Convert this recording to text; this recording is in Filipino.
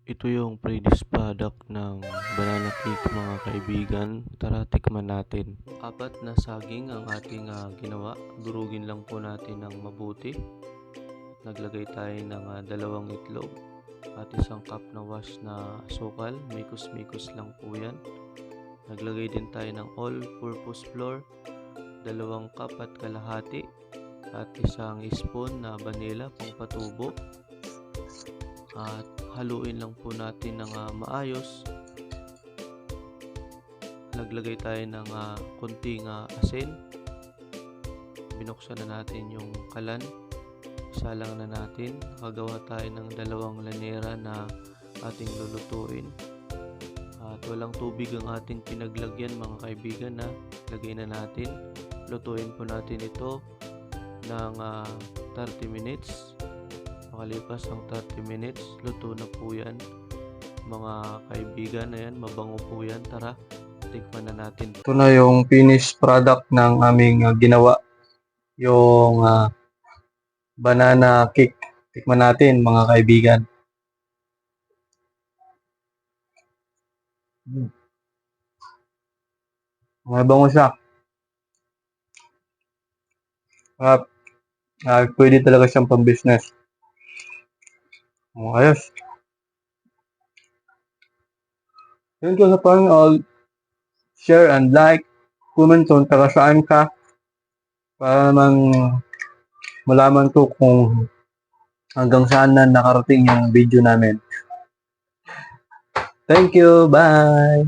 Ito yung pre-dis product ng banana cake mga kaibigan. Tara tikman natin. 4 na saging ang ating ginawa. Durugin lang po natin ng mabuti. Naglagay tayo ng 2 itlog at 1 cup na wash na asukal. Mikos-mikos lang po yan. Naglagay din tayo ng all-purpose flour, 2 cup at kalahati at 1 spoon na vanilla pang patubo. At haluin lang po natin ng maayos. Naglagay tayo ng konting asin. Binuksan na natin yung kalan. Isa lang na natin. Nakagawa tayo ng 2 lanera na ating lulutuin. At walang tubig ang ating pinaglagyan mga kaibigan na lagay na natin. Lutuin po natin ito ng 30 minutes. Makalipas ang 30 minutes, luto na po yan mga kaibigan. Ayan, mabango po yan. Tara, tikman na natin. Ito na yung finished product ng aming ginawa, yung banana cake. Tikman natin mga kaibigan. Mabango siya. Pwede talaga siyang pang-business. Ayos. Yun ko sa all, share and like, comment kung taga saan ka para naman malaman ko kung hanggang saan na nakarating yung video namin. Thank you, bye!